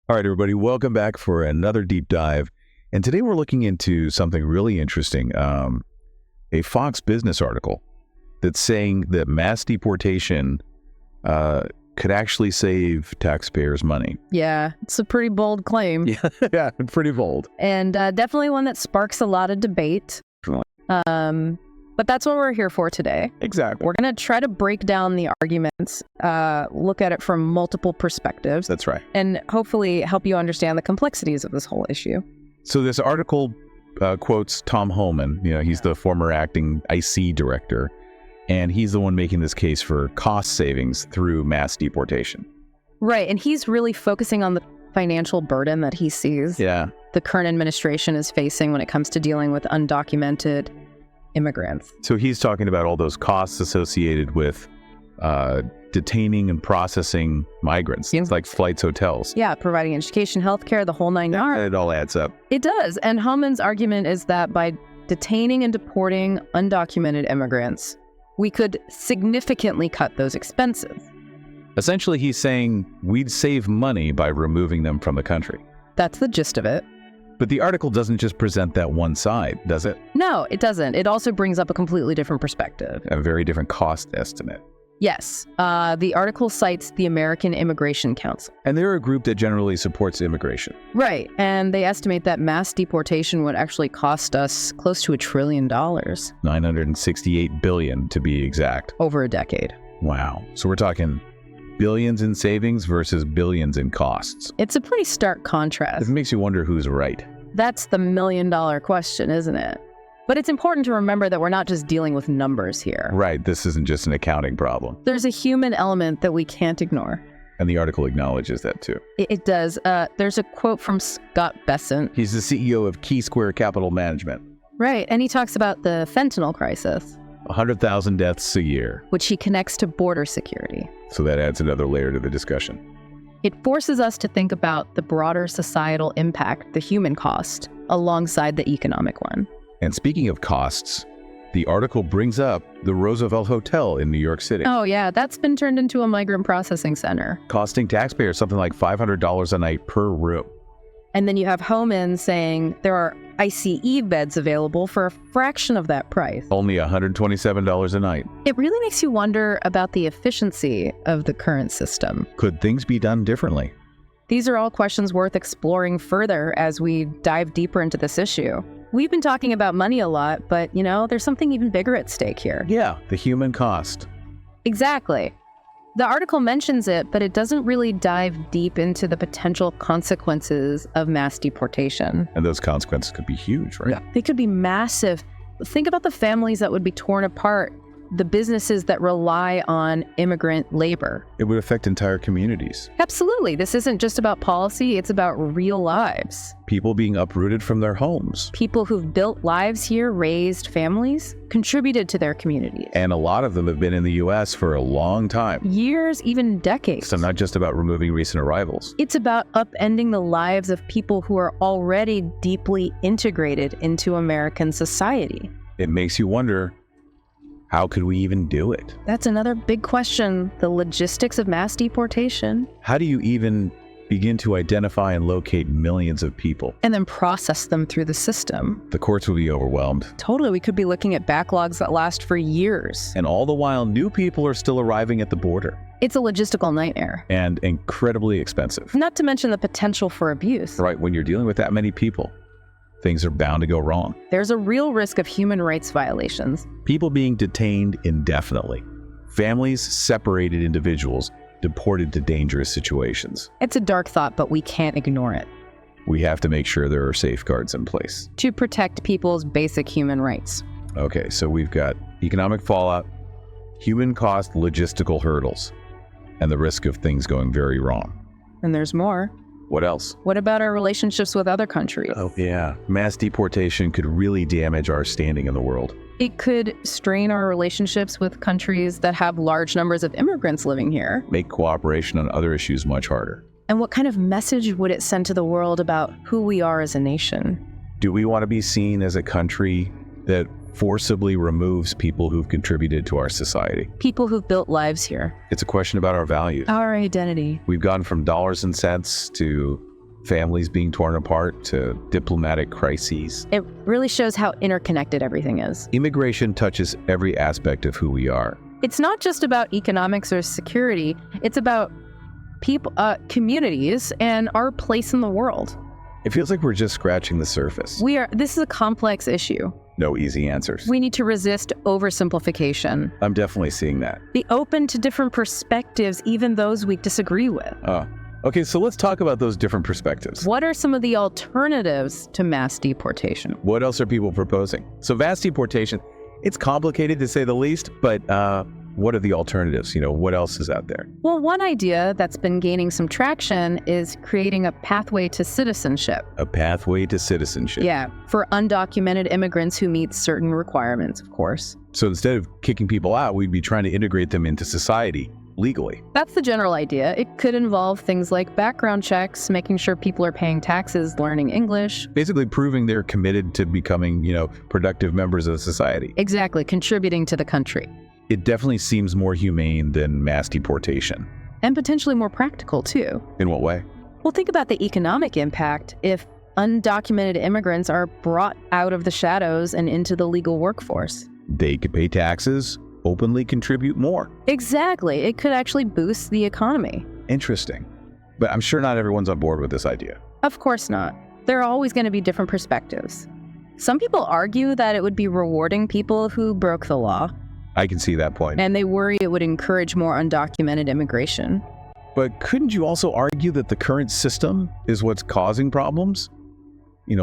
All right, everybody, welcome back for another deep dive. And today we're looking into something really interesting, a Fox Business article that's saying that mass deportation could actually save taxpayers money. Yeah, it's a pretty bold claim. Yeah, pretty bold. And definitely one that sparks a lot of debate. But that's what we're here for today. Exactly. We're going to try to break down the arguments, look at it from multiple perspectives. That's right. And hopefully help you understand the complexities of this whole issue. So this article quotes Tom Homan. You know, he's the former acting ICE Director, and he's the one making this case for cost savings through mass deportation. Right. And he's really focusing on the financial burden that he sees the current administration is facing when it comes to dealing with undocumented immigrants. So he's talking about all those costs associated with detaining and processing migrants. It's like flights, hotels. Yeah, providing education, healthcare, the whole nine yards. It all adds up. It does. And Homan's argument is that by detaining and deporting undocumented immigrants, we could significantly cut those expenses. Essentially, he's saying we'd save money by removing them from the country. That's the gist of it. But the article doesn't just present that one side, does it? No, it doesn't. It also brings up a completely different perspective. A very different cost estimate. Yes. The article cites the American Immigration Council. And they're a group that generally supports immigration. Right. And they estimate that mass deportation would actually cost us close to $1 trillion. $968 billion to be exact. Over a decade. Wow. So we're talking billions in savings versus billions in costs. It's a pretty stark contrast. It makes you wonder who's right. That's the million-dollar question, isn't it? But it's important to remember that we're not just dealing with numbers here. Right. This isn't just an accounting problem. There's a human element that we can't ignore. And the article acknowledges that too. It does. There's a quote from Scott Bessent. He's the CEO of Key Square Capital Management. Right. And he talks about the fentanyl crisis. 100,000 deaths a year. Which he connects to border security. So that adds another layer to the discussion. It forces us to think about the broader societal impact, the human cost, alongside the economic one. And speaking of costs, the article brings up the Roosevelt Hotel in New York City. Oh, yeah. That's been turned into a migrant processing center. Costing taxpayers something like $500 a night per room. And then you have Homan saying there are ICE beds available for a fraction of that price. Only $127 a night. It really makes you wonder about the efficiency of the current system. Could things be done differently? These are all questions worth exploring further as we dive deeper into this issue. We've been talking about money a lot, but, you know, there's something even bigger at stake here. Yeah, the human cost. Exactly. The article mentions it, but it doesn't really dive deep into the potential consequences of mass deportation. And those consequences could be huge, right? Yeah. They could be massive. Think about the families that would be torn apart, the businesses that rely on immigrant labor. It would affect entire communities. Absolutely. This isn't just about policy, it's about real lives. People being uprooted from their homes. People who've built lives here, raised families, contributed to their communities. And a lot of them have been in the U.S. for a long time. Years, even decades. So not just about removing recent arrivals. It's about upending the lives of people who are already deeply integrated into American society. It makes you wonder, how could we even do it? That's another big question, the logistics of mass deportation. How do you even begin to identify and locate millions of people? And then process them through the system. The courts will be overwhelmed. Totally, we could be looking at backlogs that last for years. And all the while, new people are still arriving at the border. It's a logistical nightmare. And incredibly expensive. Not to mention the potential for abuse. Right, when you're dealing with that many people, things are bound to go wrong. There's a real risk of human rights violations. People being detained indefinitely. Families, separated individuals, deported to dangerous situations. It's a dark thought, but we can't ignore it. We have to make sure there are safeguards in place. To protect people's basic human rights. Okay, so we've got economic fallout, human cost, logistical hurdles, and the risk of things going very wrong. And there's more. What else? What about our relationships with other countries? Oh, yeah. Mass deportation could really damage our standing in the world. It could strain our relationships with countries that have large numbers of immigrants living here. Make cooperation on other issues much harder. And what kind of message would it send to the world about who we are as a nation? Do we want to be seen as a country that forcibly removes people who've contributed to our society? People who've built lives here. It's a question about our values. Our identity. We've gone from dollars and cents to families being torn apart to diplomatic crises. It really shows how interconnected everything is. Immigration touches every aspect of who we are. It's not just about economics or security. It's about people, communities, and our place in the world. It feels like we're just scratching the surface. This is a complex issue. No easy answers. We need to resist oversimplification. I'm definitely seeing that. Be open to different perspectives, even those we disagree with. Okay, so let's talk about those different perspectives. What are some of the alternatives to mass deportation? What else are people proposing? So mass deportation, it's complicated to say the least, but what are the alternatives? What else is out there? Well, one idea that's been gaining some traction is creating a pathway to citizenship. A pathway to citizenship. Yeah, for undocumented immigrants who meet certain requirements, of course. So instead of kicking people out, we'd be trying to integrate them into society legally. That's the general idea. It could involve things like background checks, making sure people are paying taxes, learning English. Basically proving they're committed to becoming, productive members of society. Exactly, contributing to the country. It definitely seems more humane than mass deportation. And potentially more practical, too. In what way? Well, think about the economic impact if undocumented immigrants are brought out of the shadows and into the legal workforce. They could pay taxes, openly contribute more. Exactly. It could actually boost the economy. Interesting. But I'm sure not everyone's on board with this idea. Of course not. There are always going to be different perspectives. Some people argue that it would be rewarding people who broke the law. I can see that point. And they worry it would encourage more undocumented immigration. But couldn't you also argue that the current system is what's causing problems?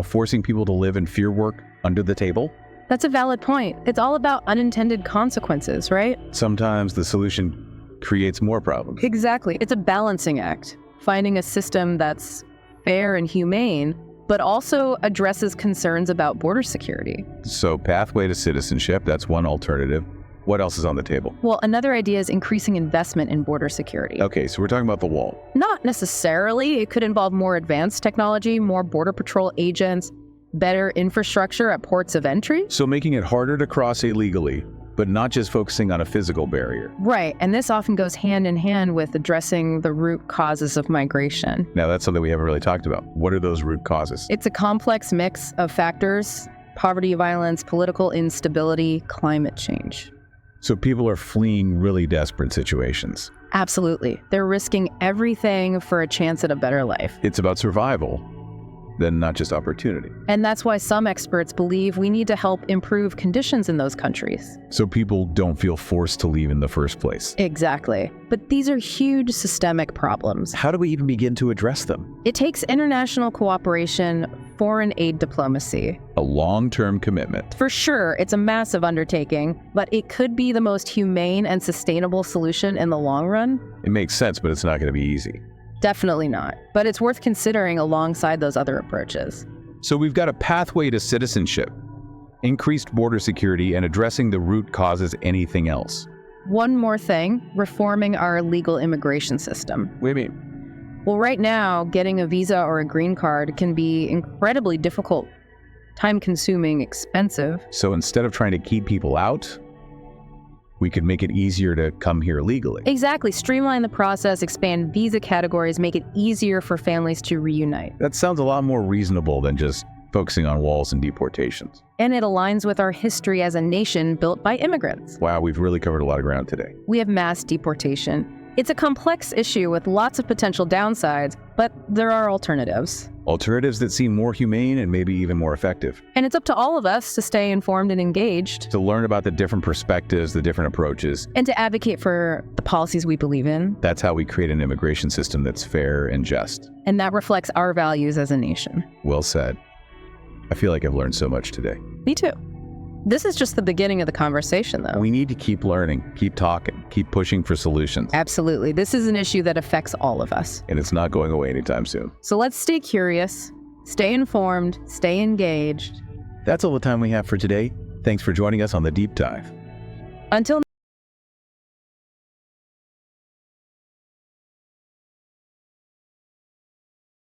Forcing people to live in fear work under the table? That's a valid point. It's all about unintended consequences, right? Sometimes the solution creates more problems. Exactly. It's a balancing act. Finding a system that's fair and humane, but also addresses concerns about border security. So pathway to citizenship, that's one alternative. What else is on the table? Well, another idea is increasing investment in border security. Okay, so we're talking about the wall. Not necessarily. It could involve more advanced technology, more border patrol agents, better infrastructure at ports of entry. So making it harder to cross illegally, but not just focusing on a physical barrier. Right, and this often goes hand in hand with addressing the root causes of migration. Now, that's something we haven't really talked about. What are those root causes? It's a complex mix of factors: poverty, violence, political instability, climate change. So people are fleeing really desperate situations. Absolutely. They're risking everything for a chance at a better life. It's about survival, then not just opportunity. And that's why some experts believe we need to help improve conditions in those countries. So people don't feel forced to leave in the first place. Exactly. But these are huge systemic problems. How do we even begin to address them? It takes international cooperation, foreign aid diplomacy. A long-term commitment. For sure, it's a massive undertaking, but it could be the most humane and sustainable solution in the long run. It makes sense, but it's not going to be easy. Definitely not. But it's worth considering alongside those other approaches. So we've got a pathway to citizenship, increased border security, and addressing the root causes. Anything else? One more thing, reforming our legal immigration system. What do you mean? Well, right now, getting a visa or a green card can be incredibly difficult, time-consuming, expensive. So instead of trying to keep people out, we could make it easier to come here legally. Exactly. Streamline the process, expand visa categories, make it easier for families to reunite. That sounds a lot more reasonable than just focusing on walls and deportations. And it aligns with our history as a nation built by immigrants. Wow, we've really covered a lot of ground today. We have mass deportation. It's a complex issue with lots of potential downsides, but there are alternatives. Alternatives that seem more humane and maybe even more effective. And it's up to all of us to stay informed and engaged. To learn about the different perspectives, the different approaches. And to advocate for the policies we believe in. That's how we create an immigration system that's fair and just. And that reflects our values as a nation. Well said. I feel like I've learned so much today. Me too. This is just the beginning of the conversation, though. We need to keep learning, keep talking, keep pushing for solutions. Absolutely. This is an issue that affects all of us. And it's not going away anytime soon. So let's stay curious, stay informed, stay engaged. That's all the time we have for today. Thanks for joining us on The Deep Dive. Until